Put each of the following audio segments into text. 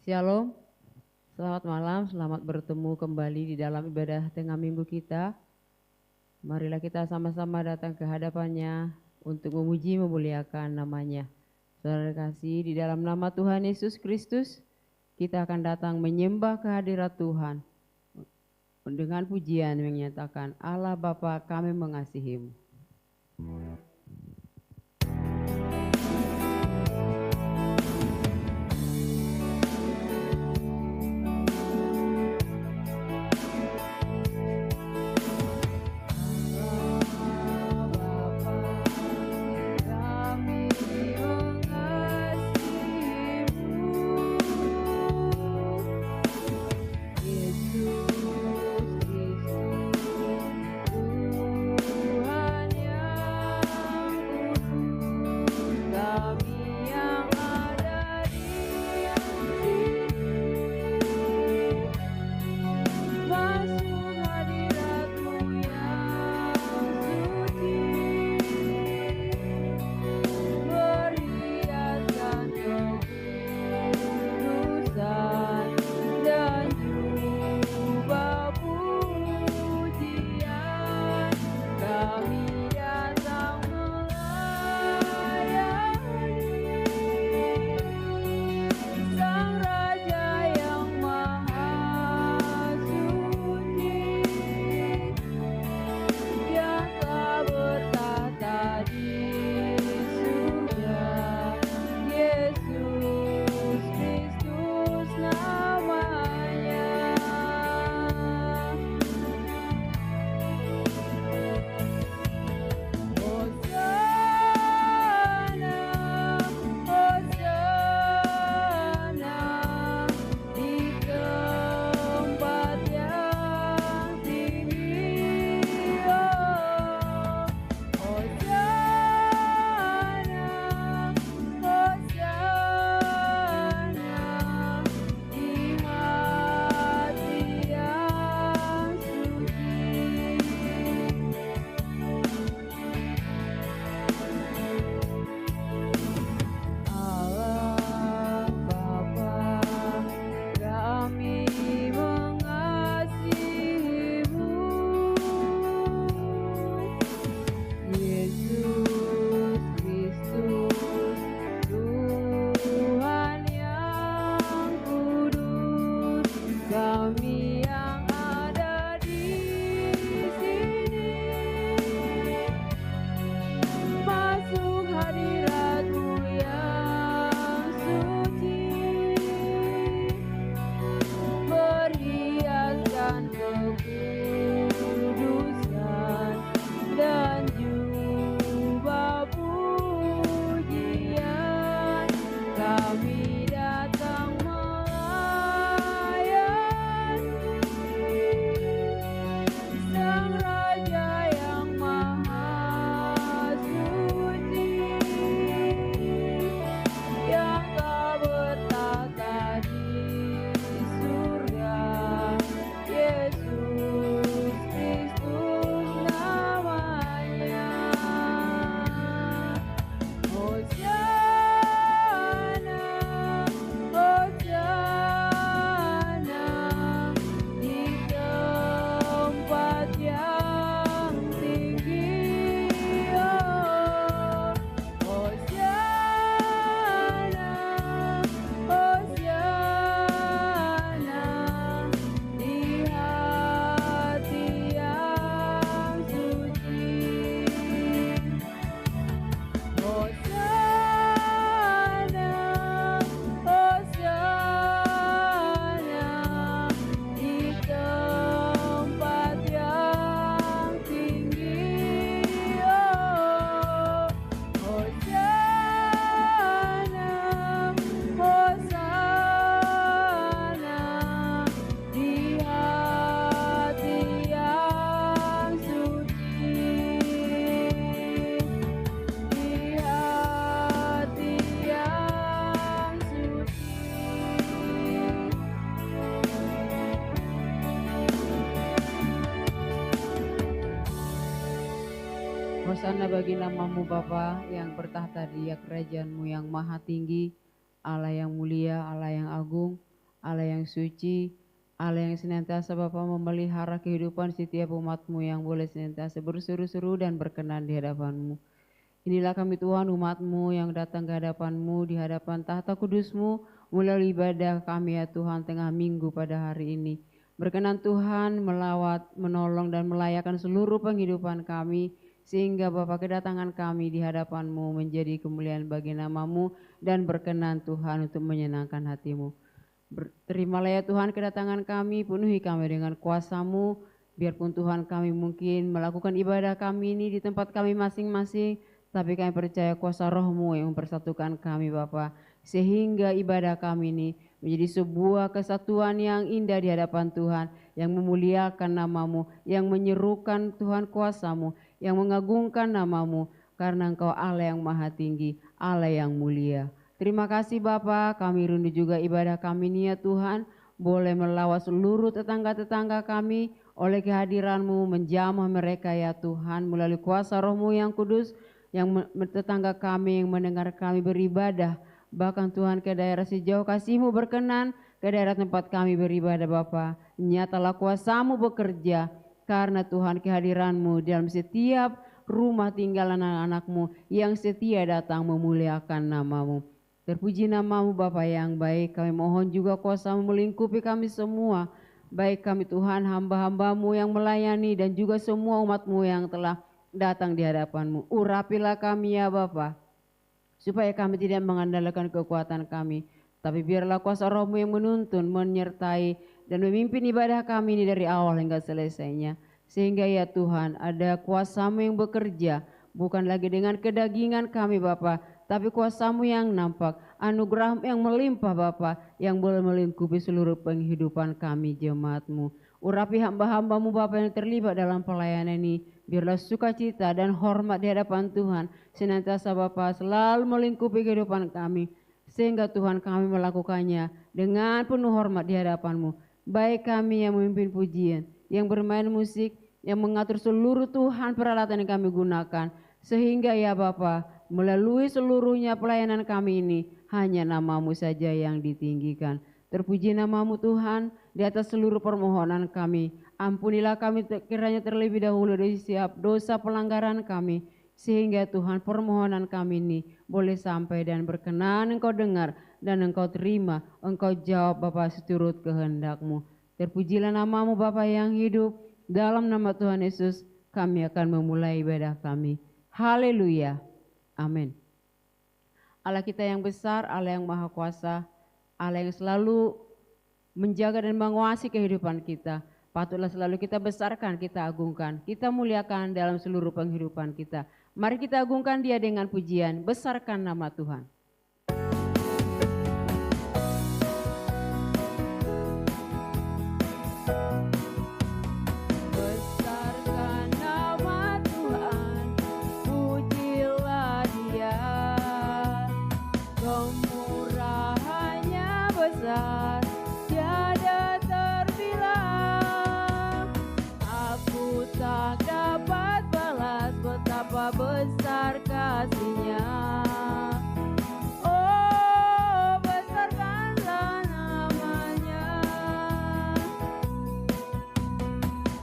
Shalom, selamat malam, selamat bertemu kembali di dalam ibadah tengah minggu kita. Marilah kita sama-sama datang ke hadapannya untuk memuji memuliakan namanya. Saudara kasih, di dalam nama Tuhan Yesus Kristus, kita akan datang menyembah kehadirat Tuhan dengan pujian yang menyatakan, Allah Bapa kami mengasihi-Mu. Hosana bagi namamu Bapa yang bertahta di kerajaan-Mu yang maha tinggi, Allah yang mulia, Allah yang agung. Allah yang suci, Allah yang senantiasa Bapa memelihara kehidupan setiap umat-Mu yang boleh senantiasa berseru-seru dan berkenan di hadapan-Mu. Inilah kami Tuhan umat-Mu yang datang ke hadapan-Mu di hadapan tahta kudus-Mu melalui ibadah kami ya Tuhan tengah minggu pada hari ini. Berkenan Tuhan melawat, menolong dan melayakan seluruh penghidupan kami sehingga Bapa kedatangan kami di hadapan-Mu menjadi kemuliaan bagi nama-Mu dan berkenan Tuhan untuk menyenangkan hati-Mu. Terimalah ya Tuhan kedatangan kami, penuhi kami dengan kuasa-Mu, biarpun Tuhan kami mungkin melakukan ibadah kami ini di tempat kami masing-masing, tapi kami percaya kuasa Roh-Mu yang mempersatukan kami Bapa, sehingga ibadah kami ini menjadi sebuah kesatuan yang indah di hadapan Tuhan, yang memuliakan nama-Mu, yang menyerukan Tuhan kuasa-Mu, yang mengagungkan nama-Mu, karena Engkau Allah yang maha tinggi, Allah yang mulia. Terima kasih Bapa, kami rindu juga ibadah kami ini ya Tuhan, boleh melawat seluruh tetangga-tetangga kami oleh kehadiran-Mu, menjamah mereka ya Tuhan, melalui kuasa Roh-Mu yang kudus, yang tetangga kami yang mendengar kami beribadah, bahkan Tuhan ke daerah sejauh kasih-Mu berkenan, ke daerah tempat kami beribadah Bapa. Nyatalah kuasa-Mu bekerja, karena Tuhan kehadiran-Mu dalam setiap rumah tinggal anak-anak-Mu yang setia datang memuliakan nama-Mu. Terpuji nama-Mu Bapa yang baik, kami mohon juga kuasa-Mu melingkupi kami semua, baik kami Tuhan hamba-hamba-Mu yang melayani dan juga semua umat-Mu yang telah datang di hadapan-Mu. Urapilah kami ya Bapa, supaya kami tidak mengandalkan kekuatan kami, tapi biarlah kuasa Roh-Mu yang menuntun, menyertai, dan memimpin ibadah kami ini dari awal hingga selesainya. Sehingga ya Tuhan, ada kuasa-Mu yang bekerja, bukan lagi dengan kedagingan kami Bapa, tapi kuasa-Mu yang nampak, anugerah yang melimpah Bapa, yang boleh melingkupi seluruh penghidupan kami jemaat-Mu. Urapi hamba-hamba-Mu Bapa yang terlibat dalam pelayanan ini, biarlah sukacita dan hormat di hadapan Tuhan senantiasa Bapa selalu melingkupi kehidupan kami, sehingga Tuhan kami melakukannya dengan penuh hormat di hadapan-Mu. Baik kami yang memimpin pujian, yang bermain musik, yang mengatur seluruh Tuhan peralatan yang kami gunakan, sehingga ya Bapa melalui seluruhnya pelayanan kami ini hanya nama-Mu saja yang ditinggikan. Terpuji nama-Mu Tuhan di atas seluruh permohonan kami. Ampunilah kami kiranya terlebih dahulu dari setiap dosa pelanggaran kami, sehingga Tuhan permohonan kami ini boleh sampai dan berkenan Engkau dengar dan Engkau terima, Engkau jawab Bapa seturut kehendak-Mu. Terpujilah nama-Mu Bapa yang hidup, dalam nama Tuhan Yesus kami akan memulai ibadah kami. Haleluya, amin. Allah kita yang besar, Allah yang maha kuasa, Allah yang selalu menjaga dan menguasai kehidupan kita, patutlah selalu kita besarkan, kita agungkan, kita muliakan dalam seluruh penghidupan kita. Mari kita agungkan Dia dengan pujian, besarkan nama Tuhan. Besarkan nama Tuhan, pujilah Dia, kemurahannya besar, tiada terbilang. Aku tak dapat balas betapa besar kasih-Nya. Oh, besarkanlah namanya.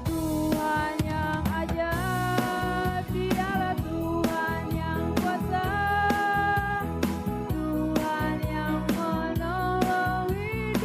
Tuhan yang ajaib, Dialah Tuhan yang kuasa, Tuhan yang menolong hidup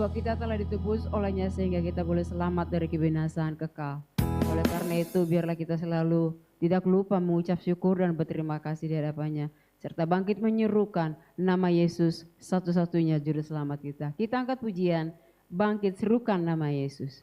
Sebab kita telah ditebus olehnya sehingga kita boleh selamat dari kebinasaan kekal. Oleh karena itu biarlah kita selalu tidak lupa mengucap syukur dan berterima kasih di hadapannya. Serta bangkit menyerukan nama Yesus satu-satunya juru selamat kita. Kita angkat pujian, bangkit serukan nama Yesus.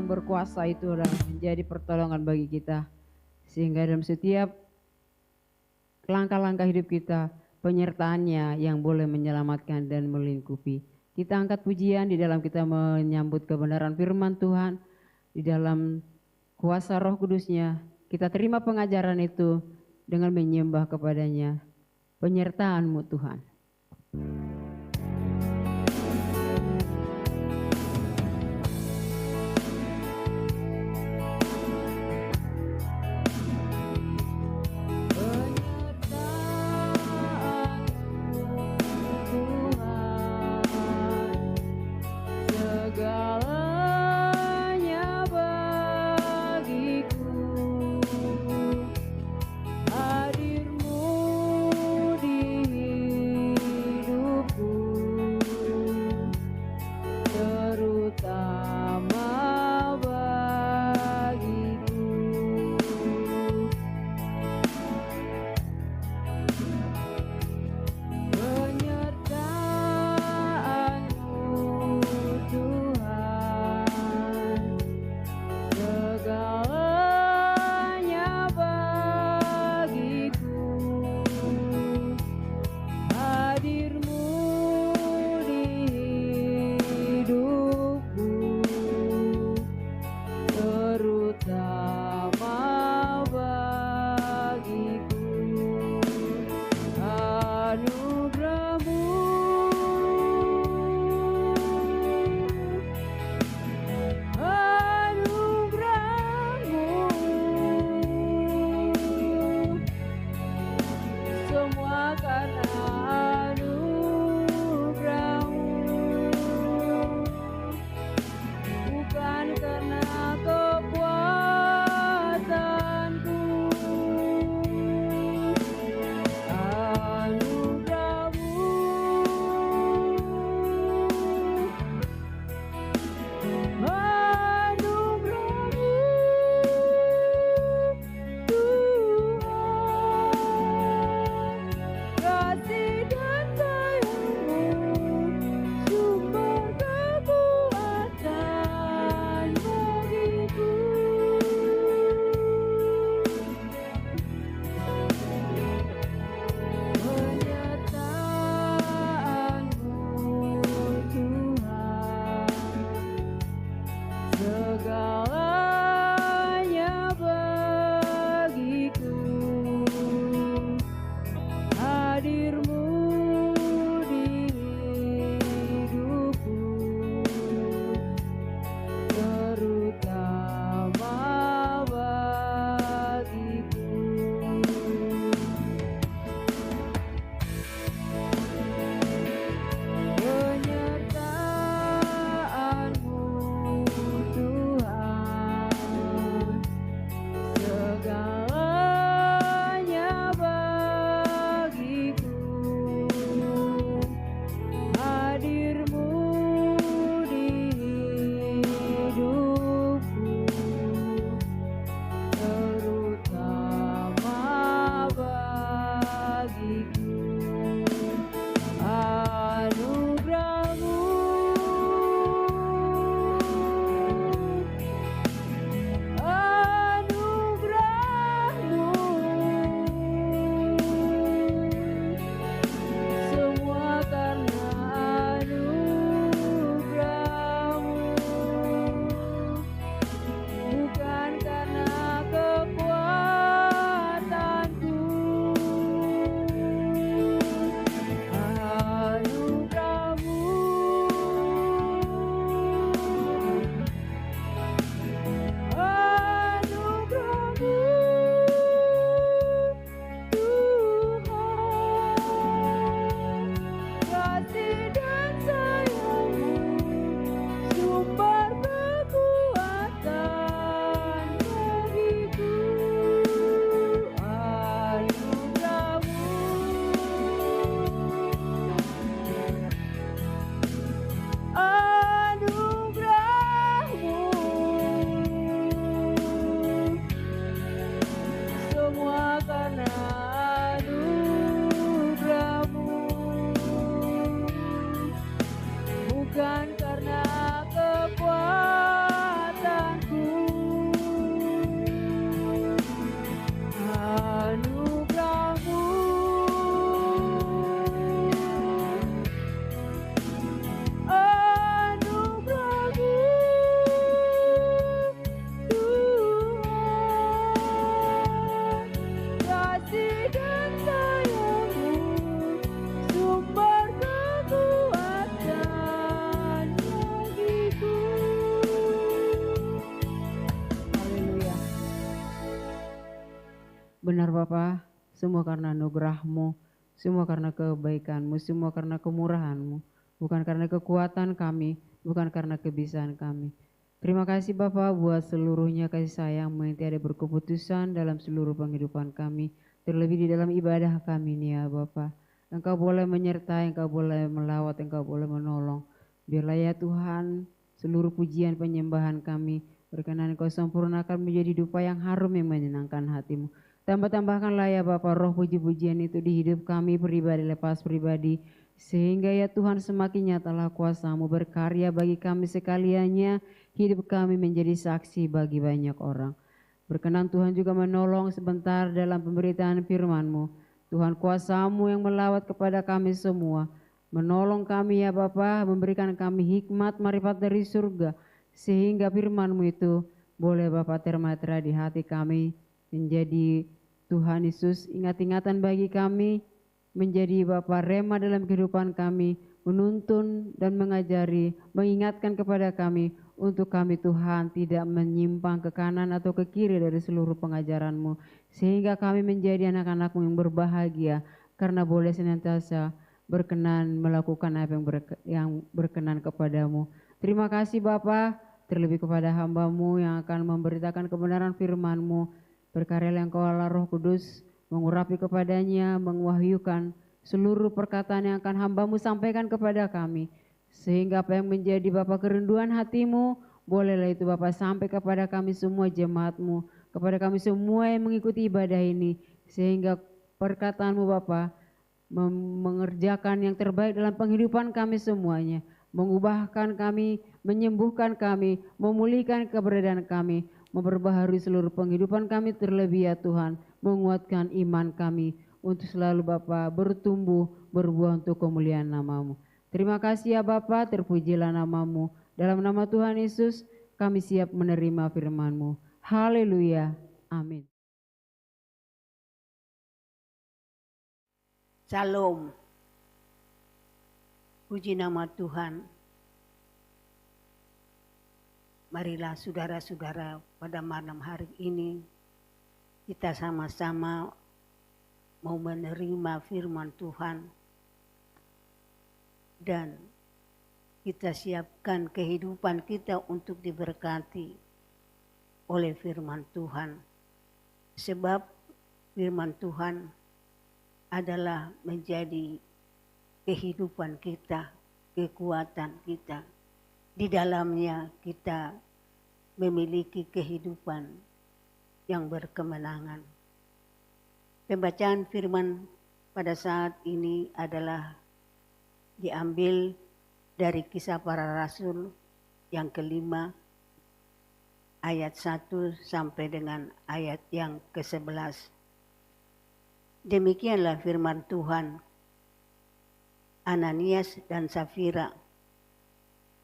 Berkuasa itu adalah menjadi pertolongan bagi kita, sehingga dalam setiap langkah-langkah hidup kita penyertaannya yang boleh menyelamatkan dan melingkupi. Kita angkat pujian di dalam kita menyambut kebenaran firman Tuhan, di dalam kuasa Roh Kudusnya kita terima pengajaran itu dengan menyembah kepadanya. Penyertaan-Mu Tuhan. Hadir-Mu di semua karena anugerah-Mu, bukan karena kekuatanku. Anugerah-Mu, anugerah-Mu, Tuhan, kasih dan sayang-Mu, sumber kekuatan bagiku. Haleluya. Benar Bapa, semua karena anugerah-Mu, semua karena kebaikan-Mu, semua karena kemurahan-Mu, bukan karena kekuatan kami, bukan karena kebiasaan kami. Terima kasih Bapa buat seluruhnya kasih sayang-Mu yang tiada berkeputusan dalam seluruh penghidupan kami, terlebih di dalam ibadah kami nih ya Bapa. Engkau boleh menyertai, Engkau boleh melawat, Engkau boleh menolong. Biarlah ya Tuhan, seluruh pujian penyembahan kami berkenan Engkau sempurnakan menjadi dupa yang harum yang menyenangkan hati-Mu. Tambah-tambahkanlah ya Bapak roh puji-pujian itu di hidup kami pribadi lepas pribadi. Sehingga ya Tuhan semakin nyatalah kuasa-Mu berkarya bagi kami sekaliannya. Hidup kami menjadi saksi bagi banyak orang. Berkenan Tuhan juga menolong sebentar dalam pemberitaan firman-Mu. Tuhan kuasa-Mu yang melawat kepada kami semua. Menolong kami ya Bapa, memberikan kami hikmat marifat dari surga. Sehingga firman-Mu itu boleh Bapa termatra di hati kami. Menjadi Tuhan Yesus ingat-ingatan bagi kami, menjadi Bapa rema dalam kehidupan kami, menuntun dan mengajari, mengingatkan kepada kami untuk kami Tuhan tidak menyimpang ke kanan atau ke kiri dari seluruh pengajaran-Mu, sehingga kami menjadi anak-anak-Mu yang berbahagia karena boleh senantiasa berkenan melakukan apa yang berkenan kepadamu. Terima kasih Bapa, terlebih kepada hamba-Mu yang akan memberitakan kebenaran firman-Mu. Berkaryalah Engkau Allah Roh Kudus, mengurapi kepadanya, mengwahyukan seluruh perkataan yang akan hamba-Mu sampaikan kepada kami. Sehingga apa yang menjadi Bapa kerinduan hati-Mu, bolehlah itu Bapa sampai kepada kami semua jemaat-Mu, kepada kami semua yang mengikuti ibadah ini. Sehingga perkataan-Mu Bapa mengerjakan yang terbaik dalam penghidupan kami semuanya. Mengubahkan kami, menyembuhkan kami, memulihkan keberadaan kami, memperbaharui seluruh penghidupan kami terlebih ya Tuhan, menguatkan iman kami untuk selalu Bapa bertumbuh, berbuah untuk kemuliaan nama-Mu. Terima kasih ya Bapa, terpujilah nama-Mu. Dalam nama Tuhan Yesus, kami siap menerima firman-Mu. Haleluya. Amin. Salam. Puji nama Tuhan. Marilah saudara-saudara pada malam hari ini kita sama-sama mau menerima firman Tuhan dan kita siapkan kehidupan kita untuk diberkati oleh firman Tuhan. Sebab firman Tuhan adalah menjadi kehidupan kita, kekuatan kita. Di dalamnya kita memiliki kehidupan yang berkemenangan. Pembacaan firman pada saat ini adalah diambil dari Kisah Para Rasul yang kelima, ayat 1 sampai dengan ayat yang ke-11. Demikianlah firman Tuhan. Ananias dan Safira.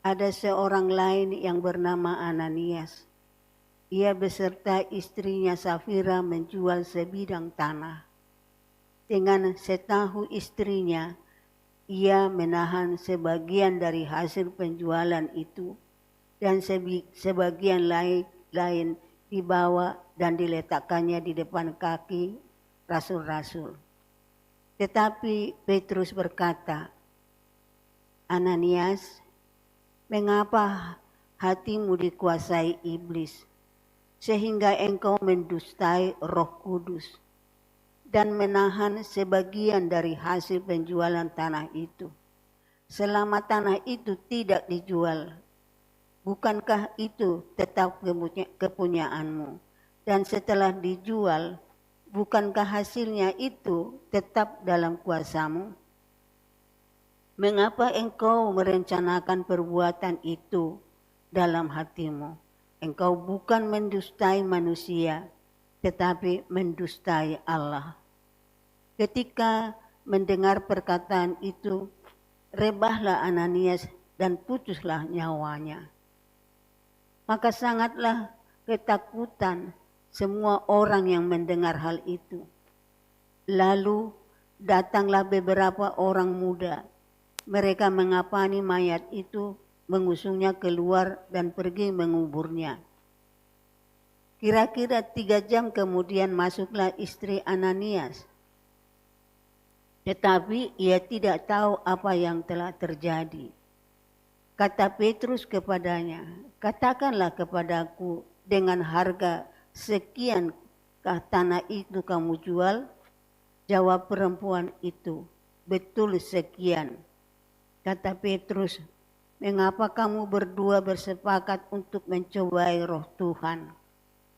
Ada seorang lain yang bernama Ananias. Ia beserta istrinya Safira menjual sebidang tanah. Dengan setahu istrinya, ia menahan sebagian dari hasil penjualan itu dan sebagian lain dibawa dan diletakkannya di depan kaki rasul-rasul. Tetapi Petrus berkata, Ananias, mengapa hatimu dikuasai iblis, sehingga engkau mendustai Roh Kudus dan menahan sebagian dari hasil penjualan tanah itu? Selama tanah itu tidak dijual, bukankah itu tetap kepunyaanmu? Dan setelah dijual, bukankah hasilnya itu tetap dalam kuasamu? Mengapa engkau merencanakan perbuatan itu dalam hatimu? Engkau bukan mendustai manusia, tetapi mendustai Allah. Ketika mendengar perkataan itu, rebahlah Ananias dan putuslah nyawanya. Maka sangatlah ketakutan semua orang yang mendengar hal itu. Lalu datanglah beberapa orang muda. Mereka mengapani mayat itu, mengusungnya keluar dan pergi menguburnya. Kira-kira 3 jam kemudian masuklah istri Ananias. Tetapi ia tidak tahu apa yang telah terjadi. Kata Petrus kepadanya, katakanlah kepadaku dengan harga sekian tanah itu kamu jual? Jawab perempuan itu, betul sekian. Kata Petrus, mengapa kamu berdua bersepakat untuk mencobai roh Tuhan?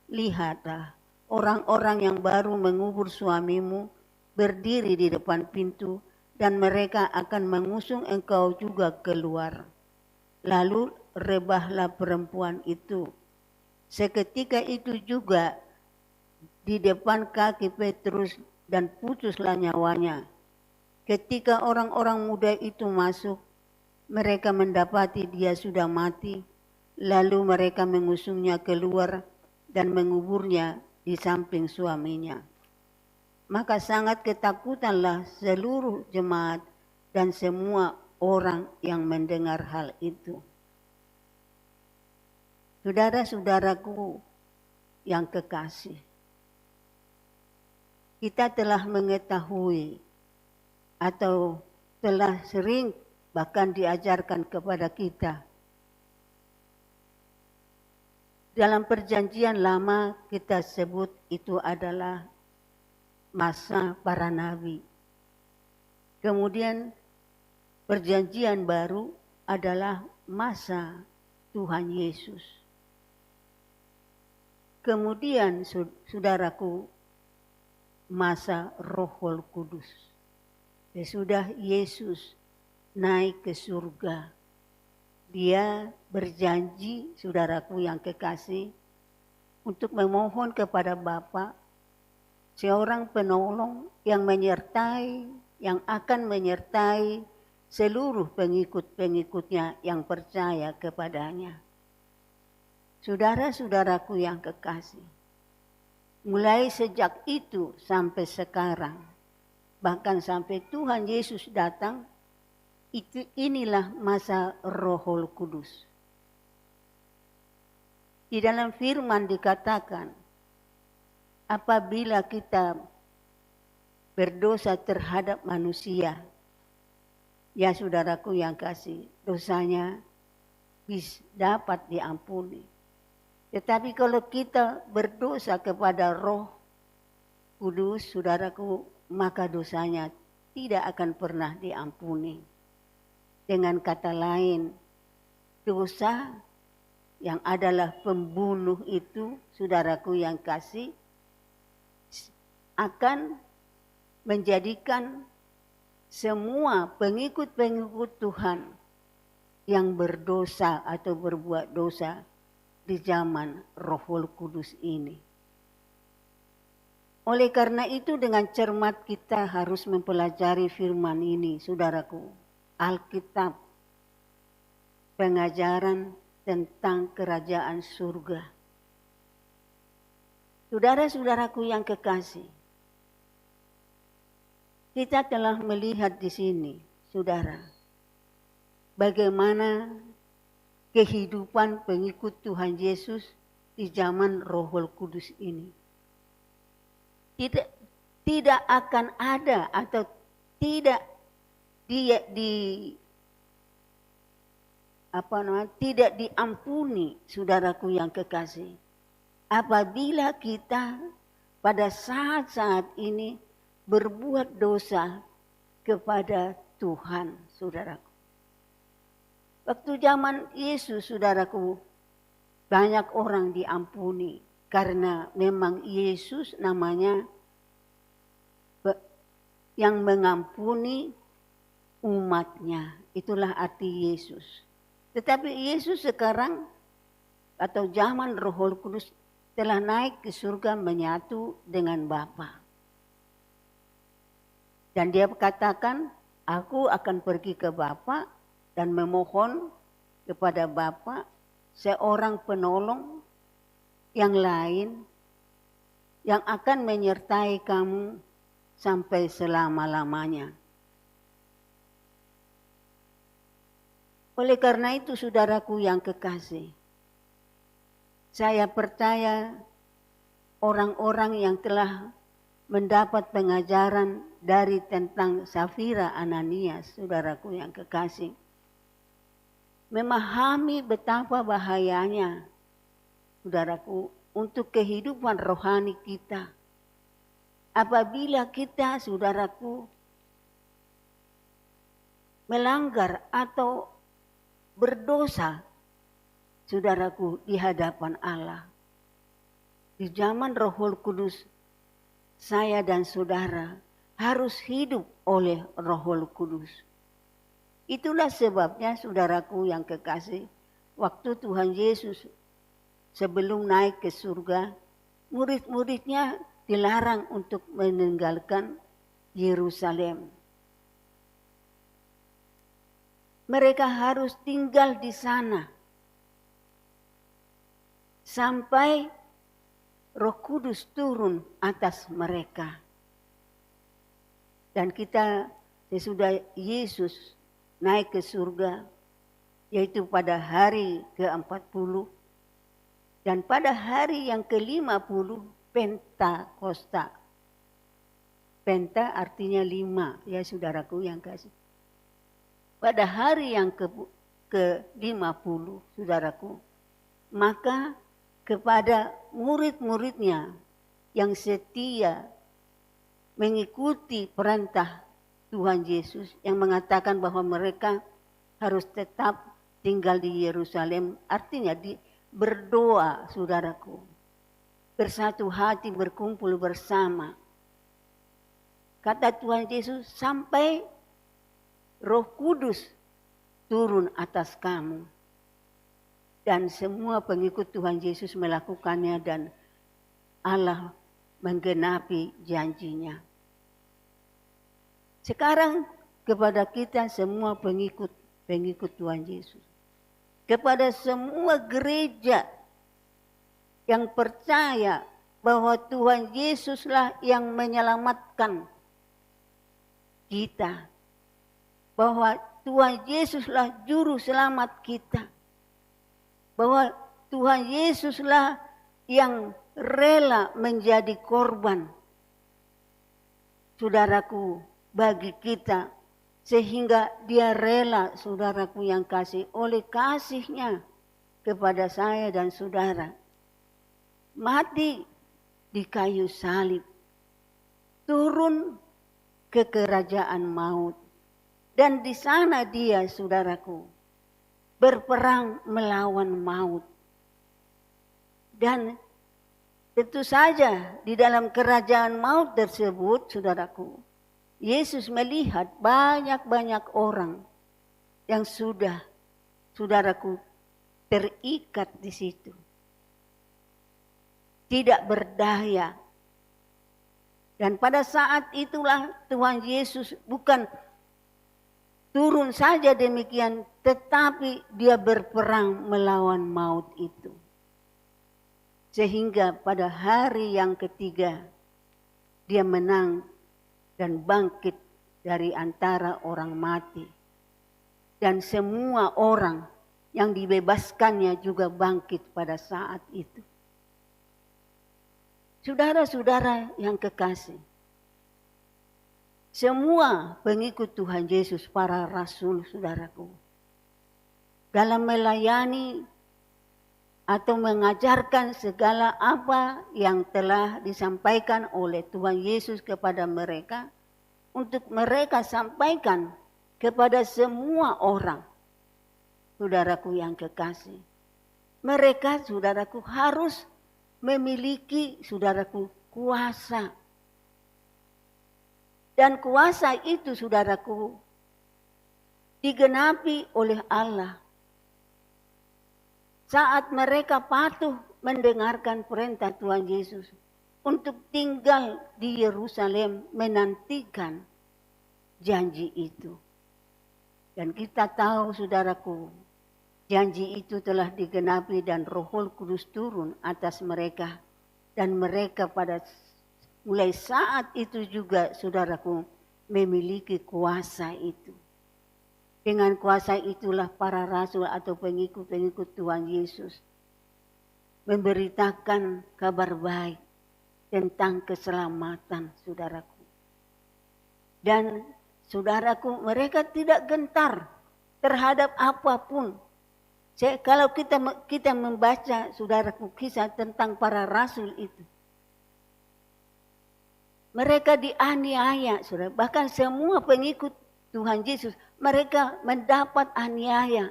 Lihatlah, orang-orang yang baru mengubur suamimu berdiri di depan pintu dan mereka akan mengusung engkau juga keluar. Lalu rebahlah perempuan itu. Seketika itu juga di depan kaki Petrus dan putuslah nyawanya. Ketika orang-orang muda itu masuk, mereka mendapati dia sudah mati. Lalu mereka mengusungnya keluar dan menguburnya di samping suaminya. Maka sangat ketakutanlah seluruh jemaat dan semua orang yang mendengar hal itu. Saudara-saudaraku yang kekasih, kita telah mengetahui atau telah sering bahkan diajarkan kepada kita. Dalam perjanjian lama kita sebut itu adalah masa para nabi. Kemudian perjanjian baru adalah masa Tuhan Yesus. Kemudian saudaraku, masa Roh Kudus. Sesudah Yesus naik ke surga, dia berjanji, saudaraku yang kekasih, untuk memohon kepada Bapa seorang penolong yang akan menyertai seluruh pengikut-pengikutnya yang percaya kepadanya. Saudara-saudaraku yang kekasih, mulai sejak itu sampai sekarang, bahkan sampai Tuhan Yesus datang, inilah masa Roh Kudus. Di dalam firman dikatakan, apabila kita berdosa terhadap manusia, ya saudaraku yang kasih, dosanya dapat diampuni. Tetapi kalau kita berdosa kepada Roh Kudus, saudaraku, maka dosanya tidak akan pernah diampuni. Dengan kata lain, dosa yang adalah pembunuh itu, saudaraku yang kasih, akan menjadikan semua pengikut-pengikut Tuhan yang berdosa atau berbuat dosa di zaman Roh Kudus ini. Oleh karena itu dengan cermat kita harus mempelajari firman ini, saudaraku. Alkitab, pengajaran tentang kerajaan surga. Saudara-saudaraku yang kekasih, kita telah melihat di sini, saudara, bagaimana kehidupan pengikut Tuhan Yesus di zaman Roh Kudus ini. Tidak akan ada atau tidak tidak diampuni, saudaraku yang kekasih, apabila kita pada saat-saat ini berbuat dosa kepada Tuhan, saudaraku. Waktu zaman Yesus, saudaraku, banyak orang diampuni karena memang Yesus namanya yang mengampuni umatnya. Itulah arti Yesus. Tetapi Yesus sekarang atau zaman Roh Kudus telah naik ke surga menyatu dengan Bapa. Dan dia katakan, aku akan pergi ke Bapa dan memohon kepada Bapa seorang penolong yang lain yang akan menyertai kamu sampai selama-lamanya. Oleh karena itu saudaraku yang kekasih, saya percaya orang-orang yang telah mendapat pengajaran dari tentang Safira Ananias, saudaraku yang kekasih, memahami betapa bahayanya, saudaraku, untuk kehidupan rohani kita. Apabila kita, saudaraku, melanggar atau berdosa, saudaraku, di hadapan Allah. Di zaman Roh Kudus, saya dan saudara harus hidup oleh Roh Kudus. Itulah sebabnya, saudaraku yang kekasih, waktu Tuhan Yesus sebelum naik ke surga, murid-muridnya dilarang untuk meninggalkan Yerusalem. Mereka harus tinggal di sana sampai Roh Kudus turun atas mereka. Dan kita sesudah Yesus naik ke surga, yaitu pada hari ke-40, dan pada hari yang ke-50 Pentakosta. Penta artinya 5, ya saudaraku yang kasih. Pada hari yang ke-50, saudaraku, maka kepada murid-muridnya yang setia mengikuti perintah Tuhan Yesus yang mengatakan bahwa mereka harus tetap tinggal di Yerusalem, artinya berdoa, saudaraku, bersatu hati, berkumpul bersama. Kata Tuhan Yesus, sampai Roh Kudus turun atas kamu. Dan semua pengikut Tuhan Yesus melakukannya dan Allah menggenapi janjinya. Sekarang kepada kita semua pengikut Tuhan Yesus. Kepada semua gereja yang percaya bahwa Tuhan Yesuslah yang menyelamatkan kita. Bahwa Tuhan Yesuslah juru selamat kita. Bahwa Tuhan Yesuslah yang rela menjadi korban, saudaraku, bagi kita. Sehingga dia rela, saudaraku yang kasih, oleh kasihnya kepada saya dan saudara, mati di kayu salib, turun ke kerajaan maut. Dan di sana dia, saudaraku, berperang melawan maut. Dan tentu saja di dalam kerajaan maut tersebut, saudaraku, Yesus melihat banyak-banyak orang yang sudah, saudaraku, terikat di situ. Tidak berdaya. Dan pada saat itulah Tuhan Yesus bukan turun saja demikian, tetapi dia berperang melawan maut itu. Sehingga pada hari yang ketiga, dia menang dan bangkit dari antara orang mati. Dan semua orang yang dibebaskannya juga bangkit pada saat itu. Saudara-saudara yang kekasih, semua pengikut Tuhan Yesus, para rasul, saudaraku, dalam melayani atau mengajarkan segala apa yang telah disampaikan oleh Tuhan Yesus kepada mereka, untuk mereka sampaikan kepada semua orang. Saudaraku yang kekasih, mereka, saudaraku, harus memiliki, saudaraku, kuasa. Dan kuasa itu saudaraku digenapi oleh Allah. Saat mereka patuh mendengarkan perintah Tuhan Yesus untuk tinggal di Yerusalem menantikan janji itu. Dan kita tahu saudaraku, janji itu telah digenapi dan Roh Kudus turun atas mereka. Dan mereka pada mulai saat itu juga saudaraku memiliki kuasa itu. Dengan kuasa itulah para rasul atau pengikut-pengikut Tuhan Yesus memberitakan kabar baik tentang keselamatan saudaraku. Dan saudaraku, mereka tidak gentar terhadap apapun. Kalau kita membaca saudaraku kisah tentang para rasul itu, mereka dianiaya, saudara. Bahkan semua pengikut Tuhan Yesus, mereka mendapat aniaya.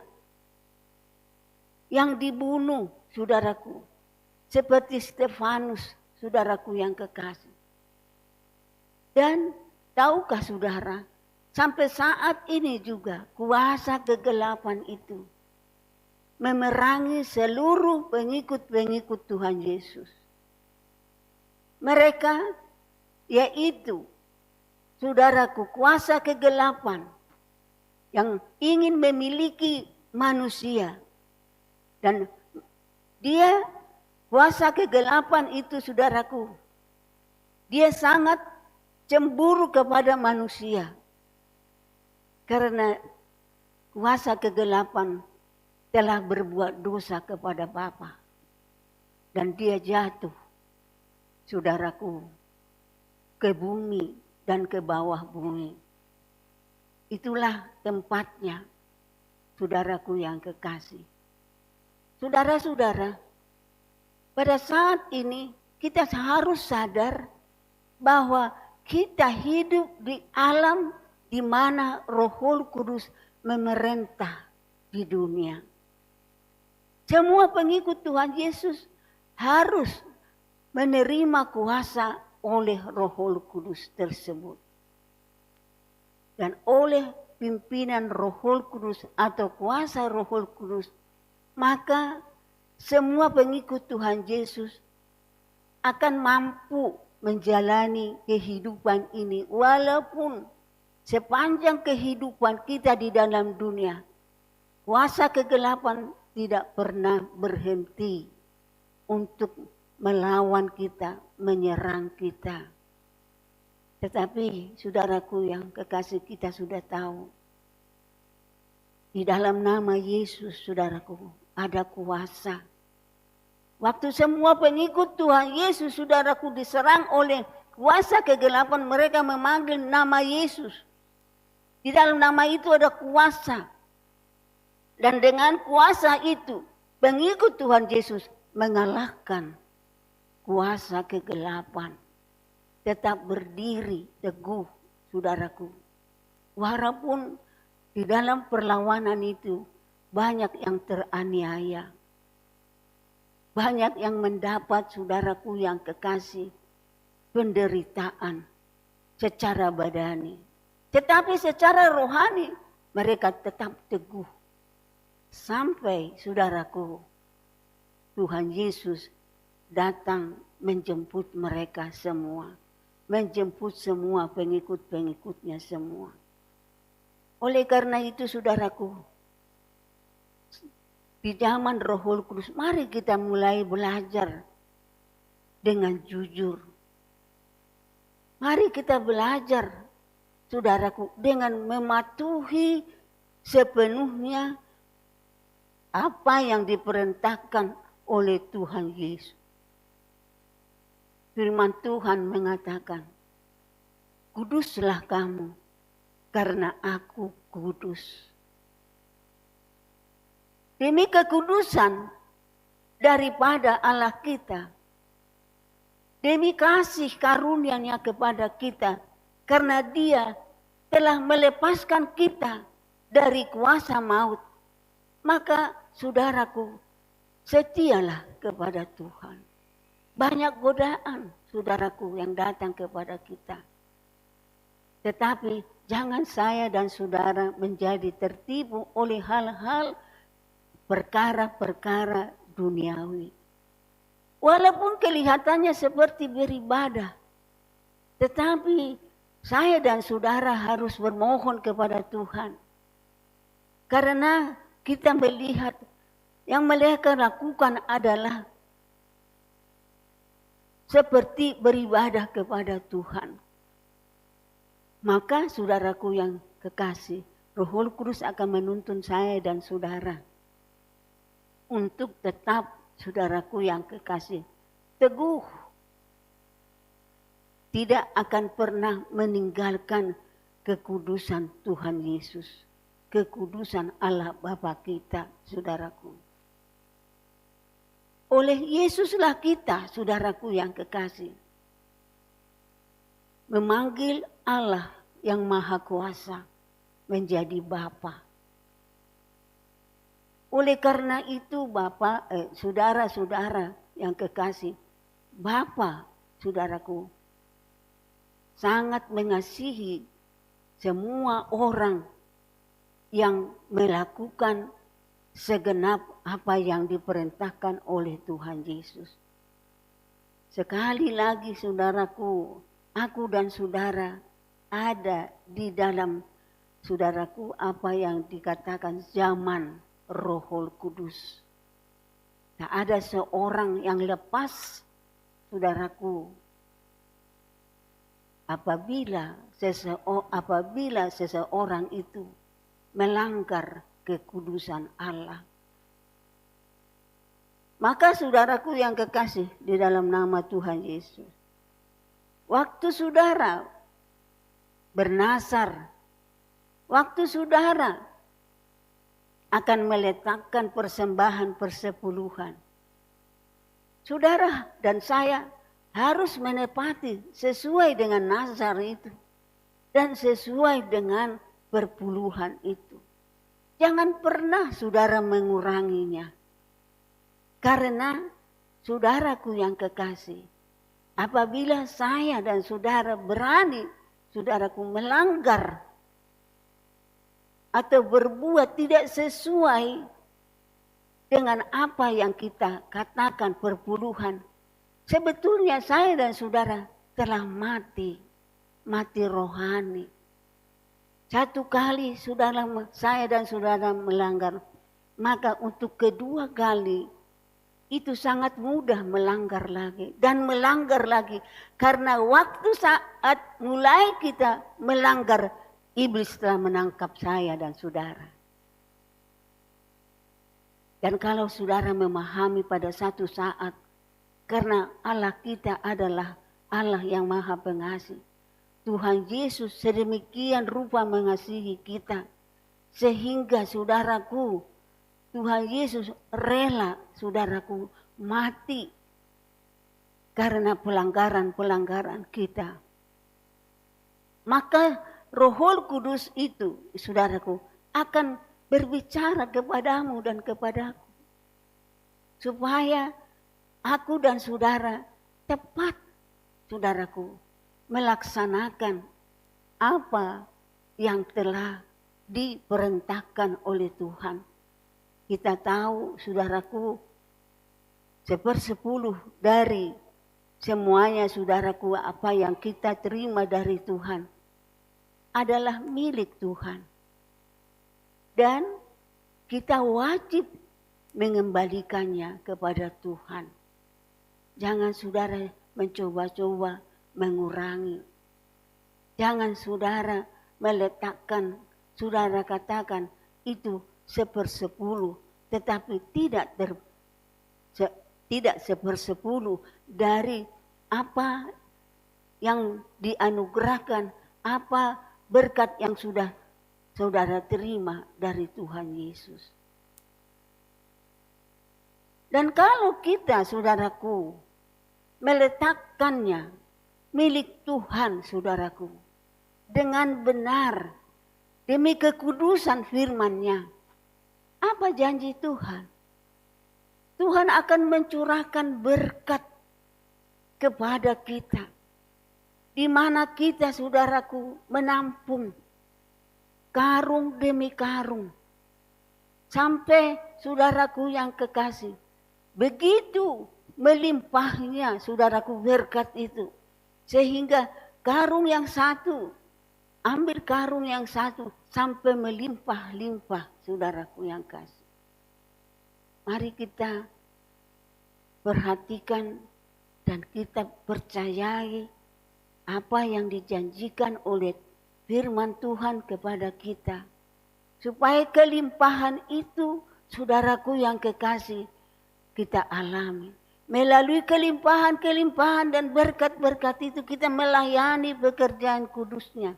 Yang dibunuh, saudaraku. Seperti Stefanus, saudaraku yang kekasih. Dan tahukah saudara, sampai saat ini juga kuasa kegelapan itu memerangi seluruh pengikut-pengikut Tuhan Yesus. Mereka yaitu saudaraku, kuasa kegelapan yang ingin memiliki manusia. Dan dia, kuasa kegelapan itu saudaraku, dia sangat cemburu kepada manusia. Karena kuasa kegelapan telah berbuat dosa kepada Bapa. Dan dia jatuh, saudaraku, ke bumi dan ke bawah bumi. Itulah tempatnya, saudaraku yang kekasih. Saudara-saudara, pada saat ini kita harus sadar bahwa kita hidup di alam di mana Roh Kudus memerintah di dunia. Semua pengikut Tuhan Yesus harus menerima kuasa oleh Roh Kudus tersebut. Dan oleh pimpinan Roh Kudus atau kuasa Roh Kudus, maka semua pengikut Tuhan Yesus akan mampu menjalani kehidupan ini. Walaupun sepanjang kehidupan kita di dalam dunia, kuasa kegelapan tidak pernah berhenti untuk melawan kita, menyerang kita. Tetapi saudaraku yang kekasih, kita sudah tahu. Di dalam nama Yesus, saudaraku, ada kuasa. Waktu semua pengikut Tuhan Yesus, saudaraku, diserang oleh kuasa kegelapan, mereka memanggil nama Yesus. Di dalam nama itu ada kuasa. Dan dengan kuasa itu, pengikut Tuhan Yesus mengalahkan kuasa kegelapan. Tetap berdiri teguh, saudaraku. Walaupun di dalam perlawanan itu banyak yang teraniaya. Banyak yang mendapat, saudaraku yang kekasih, penderitaan secara badani. Tetapi secara rohani mereka tetap teguh. Sampai, saudaraku, Tuhan Yesus datang menjemput mereka semua. Menjemput semua pengikut-pengikutnya semua. Oleh karena itu, saudaraku, di zaman Roh Kudus, mari kita mulai belajar dengan jujur. Mari kita belajar, saudaraku, dengan mematuhi sepenuhnya apa yang diperintahkan oleh Tuhan Yesus. Firman Tuhan mengatakan, kuduslah kamu karena aku kudus. Demi kekudusan daripada Allah kita, demi kasih karunia-Nya kepada kita, karena Dia telah melepaskan kita dari kuasa maut, maka saudaraku, setialah kepada Tuhan. Banyak godaan, saudaraku, yang datang kepada kita. Tetapi jangan saya dan saudara menjadi tertipu oleh hal-hal perkara-perkara duniawi. Walaupun kelihatannya seperti beribadah, tetapi saya dan saudara harus bermohon kepada Tuhan. Karena kita melihat yang mereka lakukan adalah seperti beribadah kepada Tuhan. Maka saudaraku yang kekasih, Roh Kudus akan menuntun saya dan saudara untuk tetap, saudaraku yang kekasih, teguh. Tidak akan pernah meninggalkan kekudusan Tuhan Yesus. Kekudusan Allah Bapa kita, saudaraku. Oleh Yesuslah kita, saudaraku yang kekasih, memanggil Allah yang Maha Kuasa menjadi Bapa. Oleh karena itu saudara-saudara yang kekasih, Bapa, saudaraku, sangat mengasihi semua orang yang melakukan segenap apa yang diperintahkan oleh Tuhan Yesus. Sekali lagi saudaraku, aku dan saudara ada di dalam, saudaraku, apa yang dikatakan zaman Roh Kudus. Tak ada seorang yang lepas, saudaraku, apabila seseorang itu melanggar kekudusan Allah. Maka saudaraku yang kekasih di dalam nama Tuhan Yesus, waktu saudara bernasar, waktu saudara akan meletakkan persembahan persepuluhan, saudara dan saya harus menepati sesuai dengan nazar itu dan sesuai dengan perpuluhan itu. Jangan pernah saudara menguranginya. Karena saudaraku yang kekasih, apabila saya dan saudara berani, saudaraku, melanggar atau berbuat tidak sesuai dengan apa yang kita katakan perpuluhan, sebetulnya saya dan saudara telah mati rohani. Satu kali saya dan saudara melanggar, maka untuk kedua kali itu sangat mudah melanggar lagi dan melanggar lagi. Karena waktu saat mulai kita melanggar, iblis telah menangkap saya dan saudara. Dan kalau saudara memahami pada satu saat, karena Allah kita adalah Allah yang Maha Pengasih, Tuhan Yesus sedemikian rupa mengasihi kita, sehingga saudaraku, Tuhan Yesus rela, saudaraku, mati karena pelanggaran-pelanggaran kita. Maka Roh Kudus itu, saudaraku, akan berbicara kepadamu dan kepadaku, supaya aku dan saudara tepat, saudaraku, melaksanakan apa yang telah diperintahkan oleh Tuhan. Kita tahu, saudaraku, 1/10 dari semuanya, saudaraku, apa yang kita terima dari Tuhan adalah milik Tuhan. Dan kita wajib mengembalikannya kepada Tuhan. Jangan saudara mencoba-coba mengurangi. Jangan saudara meletakkan, saudara katakan itu 1/10, tetapi tidak 1/10 dari apa yang dianugerahkan, apa berkat yang sudah saudara terima dari Tuhan Yesus. Dan kalau kita, saudaraku, meletakkannya milik Tuhan, saudaraku, dengan benar demi kekudusan firman-Nya, apa janji Tuhan? Tuhan akan mencurahkan berkat kepada kita. di mana kita saudaraku menampung karung demi karung. Sampai saudaraku yang kekasih, begitu melimpahnya saudaraku berkat itu. Sehingga karung yang satu, ambil karung yang satu sampai melimpah-limpah saudaraku yang kasih. Mari kita perhatikan dan kita percayai apa yang dijanjikan oleh firman Tuhan kepada kita. Supaya kelimpahan itu, saudaraku yang kekasih, kita alami. Melalui kelimpahan-kelimpahan dan berkat-berkat itu kita melayani pekerjaan kudusnya.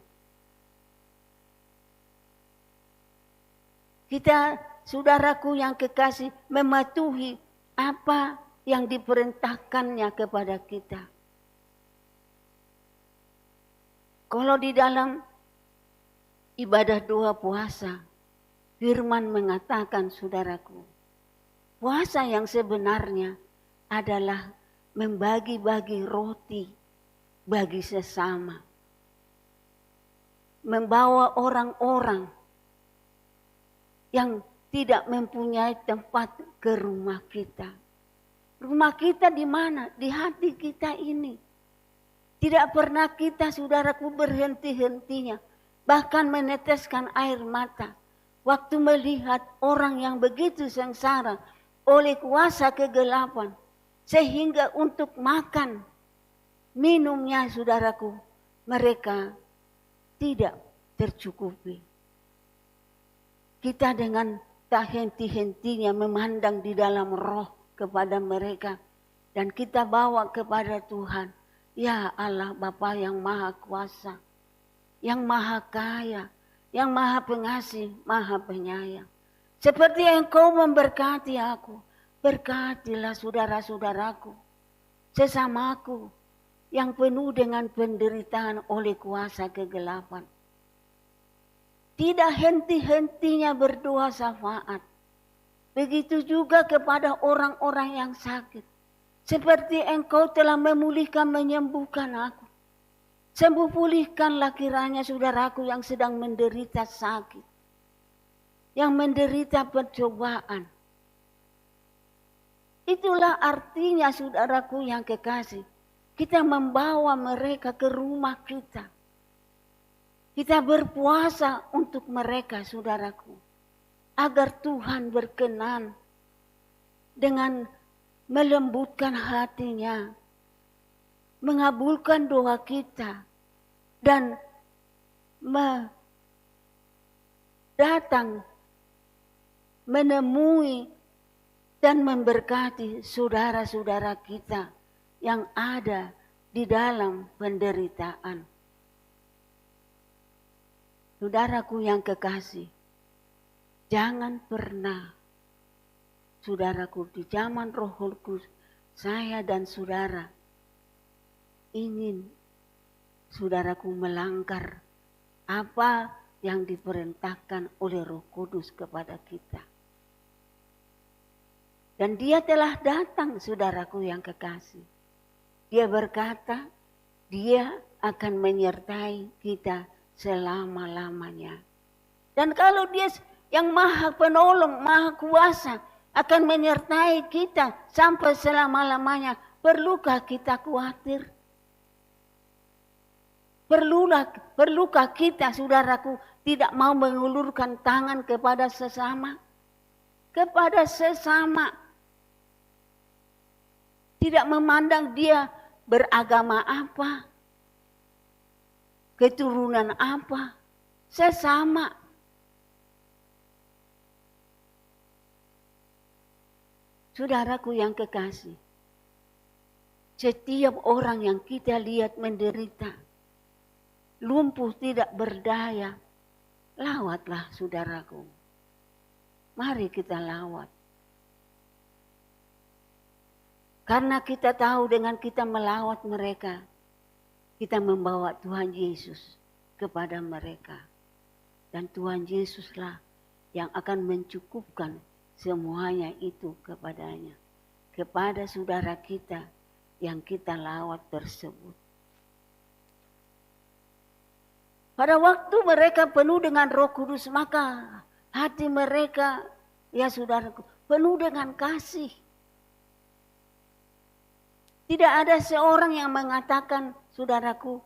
Kita, saudaraku yang kekasih, mematuhi apa yang diperintahkannya kepada kita. Kalau di dalam ibadah doa puasa, firman mengatakan saudaraku, puasa yang sebenarnya adalah membagi-bagi roti bagi sesama. Membawa orang-orang yang tidak mempunyai tempat ke rumah kita. Rumah kita di mana? Di hati kita ini. Tidak pernah kita saudaraku berhenti-hentinya. Bahkan meneteskan air mata. Waktu melihat orang yang begitu sengsara oleh kuasa kegelapan. Sehingga untuk makan, minumnya saudaraku, mereka tidak tercukupi. Kita dengan tak henti-hentinya memandang di dalam roh kepada mereka. Dan kita bawa kepada Tuhan. Ya Allah Bapa yang maha kuasa, yang maha kaya, yang maha pengasih, maha penyayang. Seperti Engkau memberkati aku, berkatilah saudara-saudaraku, sesamaku yang penuh dengan penderitaan oleh kuasa kegelapan. Tidak henti-hentinya berdoa syafaat. Begitu juga kepada orang-orang yang sakit. Seperti Engkau telah memulihkan, menyembuhkan aku. Sembuh pulihkanlah kiranya saudaraku yang sedang menderita sakit. Yang menderita pencobaan. Itulah artinya saudaraku yang kekasih. Kita membawa mereka ke rumah kita. Kita berpuasa untuk mereka saudaraku. Agar Tuhan berkenan dengan melembutkan hatinya. Mengabulkan doa kita. Dan datang menemui dan memberkati saudara-saudara kita yang ada di dalam penderitaan. Saudaraku yang kekasih, jangan pernah, saudaraku, di zaman Roh Kudus, saya dan saudara ingin saudaraku melanggar apa yang diperintahkan oleh Roh Kudus kepada kita. Dan Dia telah datang, saudaraku yang kekasih. Dia berkata, Dia akan menyertai kita selama-lamanya. Dan kalau Dia yang maha penolong, maha kuasa, akan menyertai kita sampai selama-lamanya, perlukah kita khawatir? Perlukah kita, saudaraku, tidak mau mengulurkan tangan kepada sesama? Kepada sesama. Tidak memandang dia beragama apa, keturunan apa, sesama. Saudaraku yang kekasih, setiap orang yang kita lihat menderita, lumpuh tidak berdaya, lawatlah saudaraku. Mari kita lawat. Karena kita tahu dengan kita melawat mereka, kita membawa Tuhan Yesus kepada mereka. Dan Tuhan Yesuslah yang akan mencukupkan semuanya itu kepadanya. Kepada saudara kita yang kita lawat tersebut. Pada waktu mereka penuh dengan Roh Kudus, maka hati mereka, ya saudaraku, penuh dengan kasih. Tidak ada seorang yang mengatakan, saudaraku,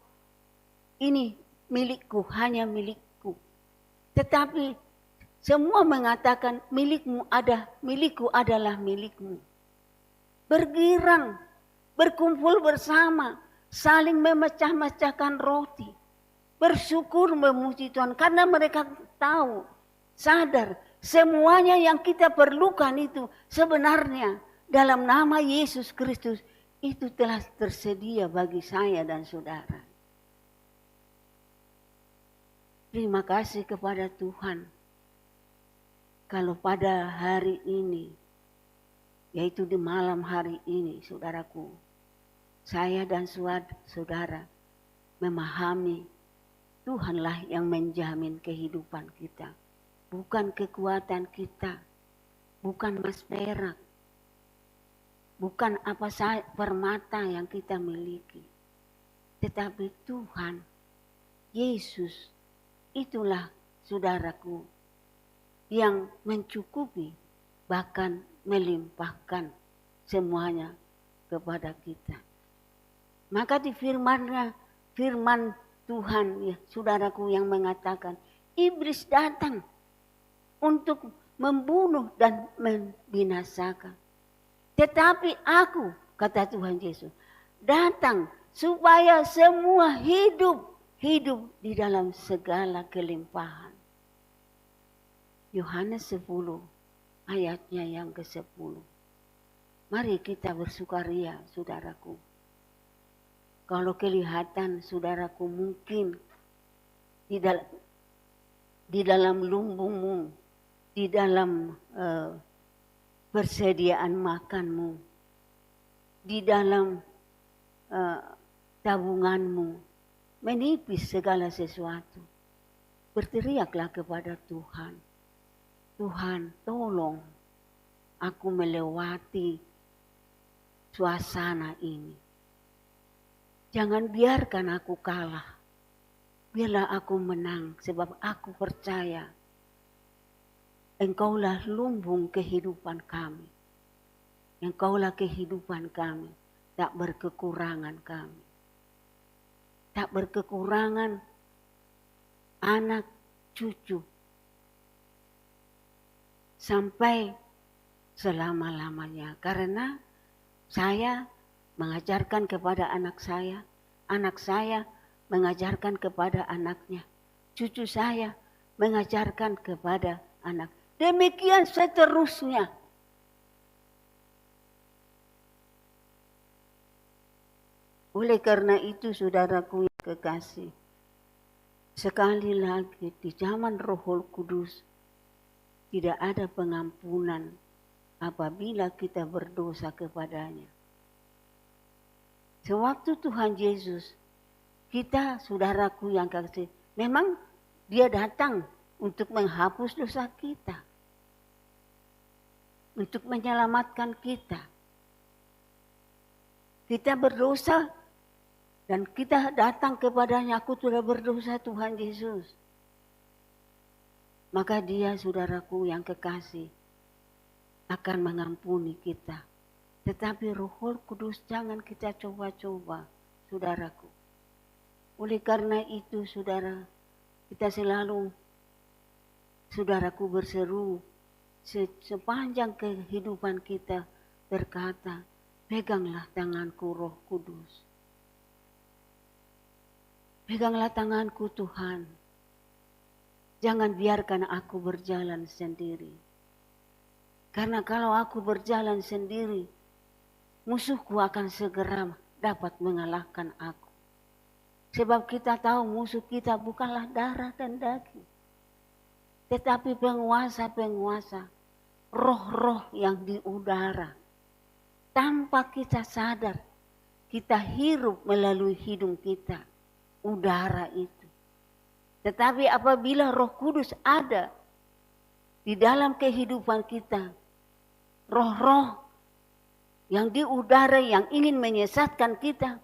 ini milikku, hanya milikku. Tetapi semua mengatakan milikku adalah milikmu. Bergirang, berkumpul bersama, saling memecah-mecahkan roti. Bersyukur memuji Tuhan karena mereka tahu, sadar semuanya yang kita perlukan itu sebenarnya dalam nama Yesus Kristus itu telah tersedia bagi saya dan saudara. Terima kasih kepada Tuhan. Kalau pada hari ini, yaitu di malam hari ini, saudaraku, saya dan saudara memahami Tuhanlah yang menjamin kehidupan kita. Bukan kekuatan kita, bukan emas perak, bukan apa saja permata yang kita miliki. Tetapi Tuhan, Yesus, itulah saudaraku yang mencukupi, bahkan melimpahkan semuanya kepada kita. Maka di firman Tuhan, ya, saudaraku, yang mengatakan iblis datang untuk membunuh dan membinasakan. Tetapi aku, kata Tuhan Yesus, datang supaya semua hidup di dalam segala kelimpahan. Yohanes 10 ayatnya yang ke-10. Mari kita bersukaria, saudaraku. Kalau kelihatan saudaraku mungkin di dalam lumbungmu, di dalam persediaan makanmu, di dalam tabunganmu, menipis segala sesuatu. Berteriaklah kepada Tuhan. Tuhan, tolong aku melewati suasana ini. Jangan biarkan aku kalah. Biarlah aku menang, sebab aku percaya Engkaulah lumbung kehidupan kami. Engkaulah kehidupan kami, tak berkekurangan kami. Tak berkekurangan anak cucu sampai selama-lamanya. Karena saya mengajarkan kepada anak saya mengajarkan kepada anaknya, cucu saya mengajarkan kepada anak. Demikian seterusnya. Oleh karena itu, saudaraku yang kekasih, sekali lagi di zaman Roh Kudus tidak ada pengampunan apabila kita berdosa kepadanya. Sewaktu Tuhan Yesus, kita, saudaraku yang kasih, memang dia datang untuk menghapus dosa kita, untuk menyelamatkan kita. Kita berdosa dan kita datang kepadanya, aku sudah berdosa Tuhan Yesus. Maka dia, saudaraku yang kekasih, akan mengampuni kita. Tetapi Roh Kudus jangan kita coba-coba, saudaraku. Oleh karena itu, saudara, kita selalu, saudaraku, berseru sepanjang kehidupan kita berkata, peganglah tanganku Roh Kudus. Peganglah tanganku Tuhan. Jangan biarkan aku berjalan sendiri. Karena kalau aku berjalan sendiri, musuhku akan segera dapat mengalahkan aku. Sebab kita tahu musuh kita bukanlah darah dan daging. Tetapi penguasa-penguasa, roh-roh yang di udara. Tanpa kita sadar, kita hirup melalui hidung kita udara itu. Tetapi apabila Roh Kudus ada di dalam kehidupan kita, roh-roh yang di udara yang ingin menyesatkan kita,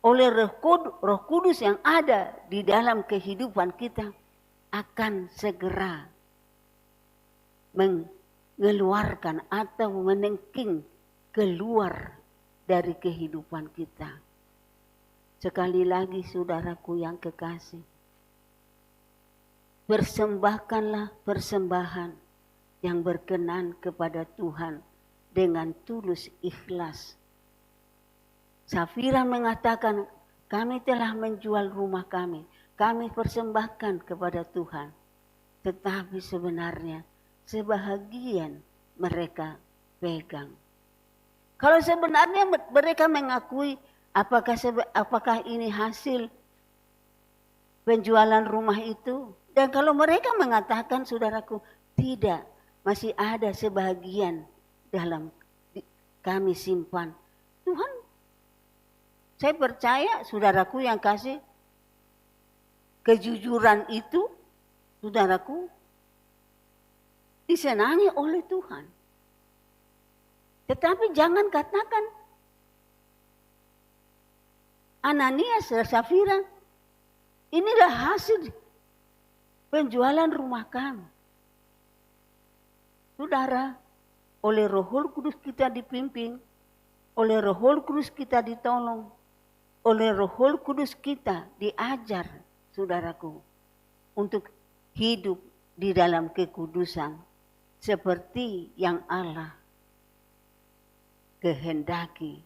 oleh Roh Kudus yang ada di dalam kehidupan kita akan segera mengeluarkan atau menengking keluar dari kehidupan kita. Sekali lagi saudaraku yang kekasih, persembahkanlah persembahan yang berkenan kepada Tuhan dengan tulus ikhlas. Safira mengatakan, kami telah menjual rumah kami persembahkan kepada Tuhan. Tetapi sebenarnya sebahagian mereka pegang. Kalau sebenarnya mereka mengakui, apakah ini hasil penjualan rumah itu? Dan kalau mereka mengatakan, saudaraku, tidak, masih ada sebahagian dalam kami simpan. Tuhan, saya percaya saudaraku yang kasih, kejujuran itu, saudaraku, disenangi oleh Tuhan. Tetapi jangan katakan, Ananias dan Safira, inilah hasil penjualan rumah kami. Saudara, oleh Roh Kudus kita dipimpin, oleh Roh Kudus kita ditolong, oleh Roh Kudus kita diajar, saudaraku, untuk hidup di dalam kekudusan seperti yang Allah kehendaki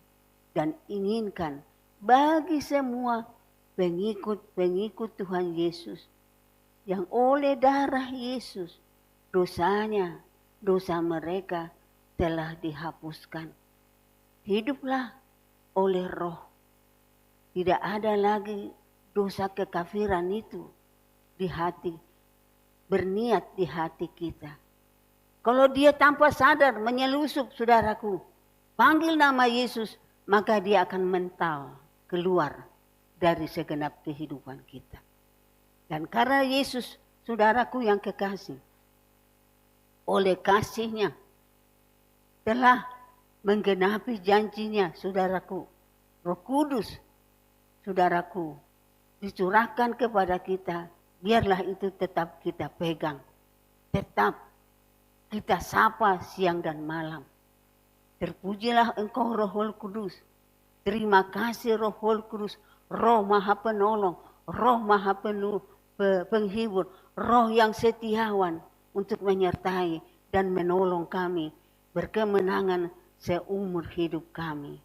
dan inginkan bagi semua pengikut Tuhan Yesus yang oleh darah Yesus dosa mereka telah dihapuskan. Hiduplah oleh Roh. Tidak ada lagi dosa kekafiran itu di hati, berniat di hati kita. Kalau dia tanpa sadar menyelusup, saudaraku, panggil nama Yesus, maka dia akan mental keluar dari segenap kehidupan kita. Dan karena Yesus, saudaraku yang kekasih, oleh kasih-Nya telah menggenapi janjinya, saudaraku. Roh Kudus, saudaraku, dicurahkan kepada kita, biarlah itu tetap kita pegang. Tetap kita sapa siang dan malam. Terpujilah Engkau Roh Kudus. Terima kasih Roh Kudus, Roh Maha Penolong, Roh Maha Penghibur, Roh yang setiawan untuk menyertai dan menolong kami berkemenangan seumur hidup kami.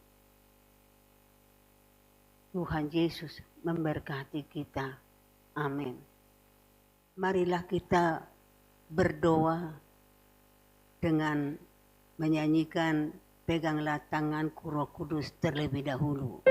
Tuhan Yesus memberkati kita. Amin. Marilah kita berdoa dengan menyanyikan Peganglah Tanganku Roh Kudus terlebih dahulu.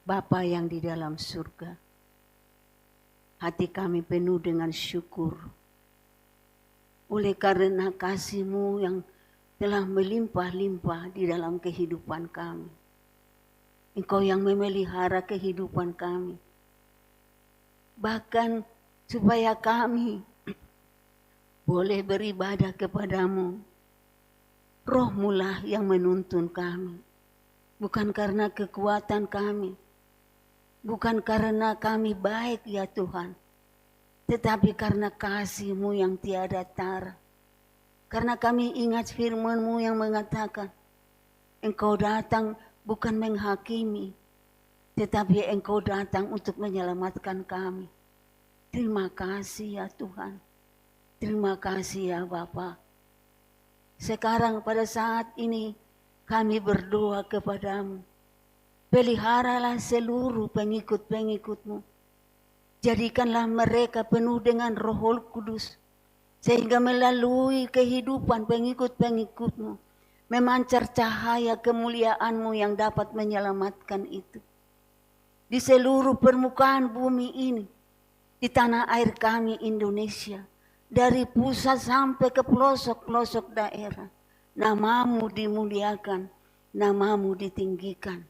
Bapa yang di dalam surga, hati kami penuh dengan syukur oleh karena kasih-Mu yang telah melimpah-limpah di dalam kehidupan kami. Engkau yang memelihara kehidupan kami. Bahkan supaya kami boleh beribadah kepadamu. Roh-Mu lah yang menuntun kami. Bukan karena kekuatan kami. Bukan karena kami baik ya Tuhan. Tetapi karena kasih-Mu yang tiada tara. Karena kami ingat firman-Mu yang mengatakan, Engkau datang bukan menghakimi, tetapi Engkau datang untuk menyelamatkan kami. Terima kasih ya Tuhan. Terima kasih ya Bapa. Sekarang pada saat ini kami berdoa kepadamu. Peliharalah seluruh pengikut-pengikut-Mu. Jadikanlah mereka penuh dengan Roh Kudus. Sehingga melalui kehidupan pengikut-pengikut-Mu. Memancar cahaya kemuliaan-Mu yang dapat menyelamatkan itu. Di seluruh permukaan bumi ini. Di tanah air kami Indonesia. Dari pusat sampai ke pelosok-pelosok daerah. Nama-Mu dimuliakan. Nama-Mu ditinggikan.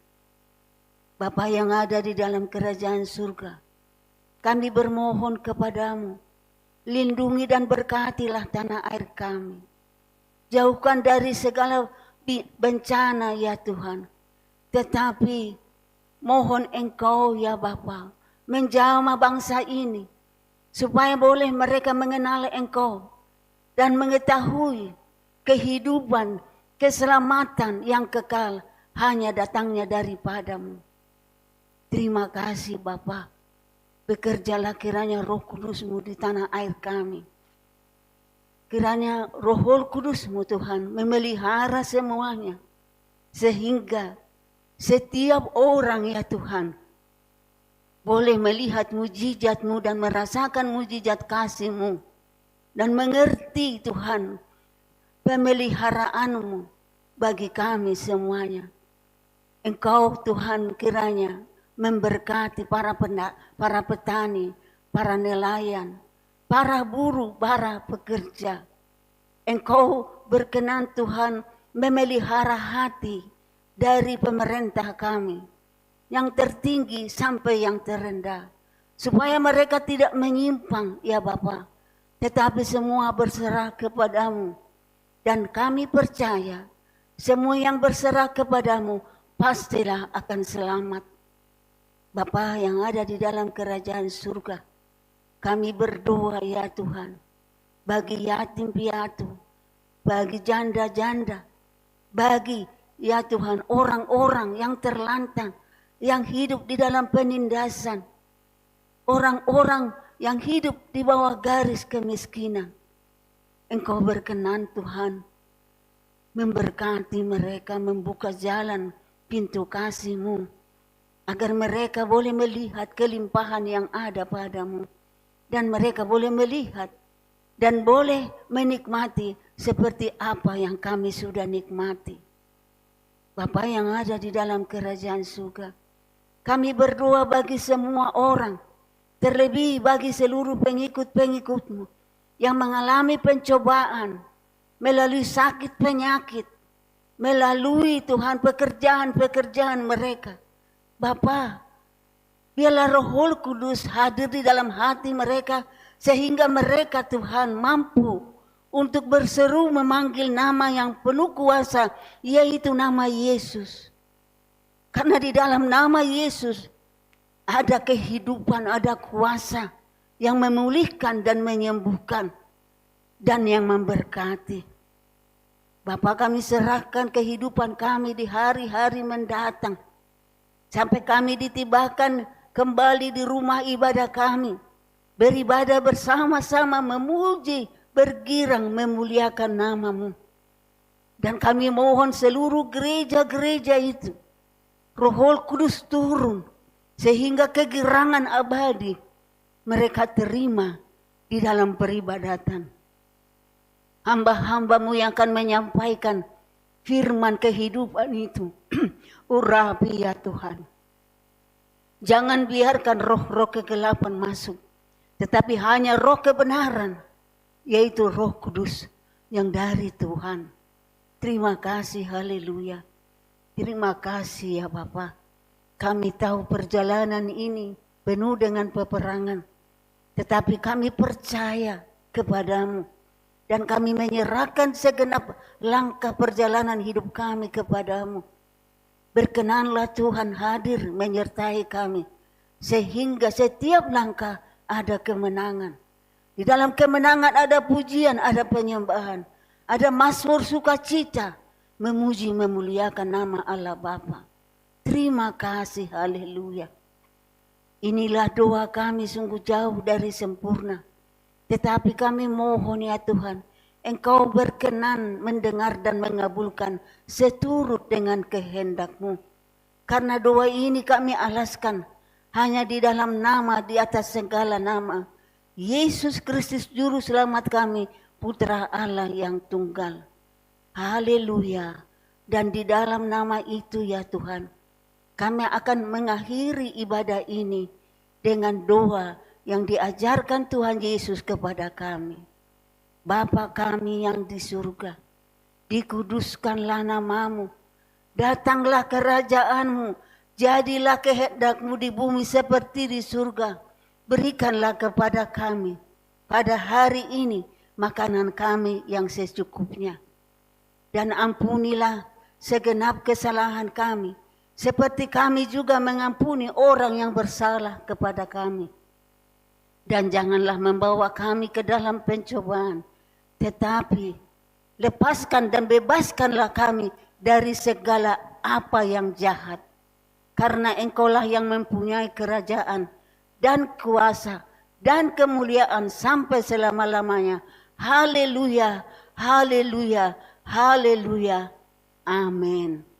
Bapa yang ada di dalam kerajaan surga. Kami bermohon kepadamu. Lindungi dan berkatilah tanah air kami. Jauhkan dari segala bencana ya Tuhan. Tetapi mohon Engkau ya Bapa menjamah bangsa ini. Supaya boleh mereka mengenal Engkau. Dan mengetahui kehidupan, keselamatan yang kekal hanya datangnya daripadamu. Terima kasih Bapa. Bekerjalah kiranya Roh Kudus-Mu di tanah air kami. Kiranya Roh Kudus-Mu Tuhan memelihara semuanya. Sehingga setiap orang ya Tuhan boleh melihat mujizat-Mu dan merasakan mujizat kasih-Mu. Dan mengerti Tuhan pemeliharaan-Mu bagi kami semuanya. Engkau Tuhan kiranya memberkati para petani, para nelayan, para buruh, para pekerja. Engkau berkenan Tuhan memelihara hati dari pemerintah kami. Yang tertinggi sampai yang terendah. Supaya mereka tidak menyimpang ya Bapa. Tetapi semua berserah kepadamu. Dan kami percaya semua yang berserah kepadamu pastilah akan selamat. Bapa yang ada di dalam kerajaan surga, kami berdoa ya Tuhan, bagi yatim piatu, bagi janda-janda, bagi ya Tuhan orang-orang yang terlantang, yang hidup di dalam penindasan, orang-orang yang hidup di bawah garis kemiskinan. Engkau berkenan Tuhan, memberkati mereka, membuka jalan pintu kasih-Mu, agar mereka boleh melihat kelimpahan yang ada padamu. Dan mereka boleh melihat dan boleh menikmati seperti apa yang kami sudah nikmati. Bapa yang ada di dalam kerajaan surga, kami berdoa bagi semua orang, terlebih bagi seluruh pengikut-pengikut-Mu yang mengalami pencobaan, melalui sakit penyakit, melalui Tuhan pekerjaan-pekerjaan mereka. Bapa, biarlah Roh Kudus hadir di dalam hati mereka sehingga mereka Tuhan mampu untuk berseru memanggil nama yang penuh kuasa, yaitu nama Yesus. Karena di dalam nama Yesus ada kehidupan, ada kuasa yang memulihkan dan menyembuhkan dan yang memberkati. Bapa, kami serahkan kehidupan kami di hari-hari mendatang. Sampai kami ditibakan kembali di rumah ibadah kami. Beribadah bersama-sama memuji, bergirang memuliakan nama-Mu. Dan kami mohon seluruh gereja-gereja itu, Roh Kudus turun. Sehingga kegirangan abadi mereka terima di dalam peribadatan. Hamba-hamba-Mu yang akan menyampaikan firman kehidupan itu. Urapi ya Tuhan. Jangan biarkan roh-roh kegelapan masuk, tetapi hanya roh kebenaran, yaitu Roh Kudus yang dari Tuhan. Terima kasih, haleluya. Terima kasih ya Bapa. Kami tahu perjalanan ini penuh dengan peperangan, tetapi kami percaya kepadamu. Dan kami menyerahkan segenap langkah perjalanan hidup kami kepadamu. Berkenanlah Tuhan hadir menyertai kami, sehingga setiap langkah ada kemenangan. Di dalam kemenangan ada pujian, ada penyembahan, ada mazmur sukacita, memuji memuliakan nama Allah Bapa. Terima kasih, haleluya. Inilah doa kami sungguh jauh dari sempurna. Tetapi kami mohon ya Tuhan, Engkau berkenan mendengar dan mengabulkan seturut dengan kehendak-Mu. Karena doa ini kami alaskan hanya di dalam nama di atas segala nama, Yesus Kristus Juru Selamat kami, Putra Allah yang tunggal. Haleluya. Dan di dalam nama itu ya Tuhan, kami akan mengakhiri ibadah ini dengan doa yang diajarkan Tuhan Yesus kepada kami. Bapa kami yang di surga, dikuduskanlah namamu, datanglah kerajaan-Mu, jadilah kehendak-Mu di bumi seperti di surga. Berikanlah kepada kami pada hari ini makanan kami yang secukupnya. Dan ampunilah segenap kesalahan kami, seperti kami juga mengampuni orang yang bersalah kepada kami. Dan janganlah membawa kami ke dalam pencobaan, tetapi lepaskan dan bebaskanlah kami dari segala apa yang jahat. Karena Engkaulah yang mempunyai kerajaan dan kuasa dan kemuliaan sampai selama-lamanya. Haleluya, haleluya, haleluya. Amin.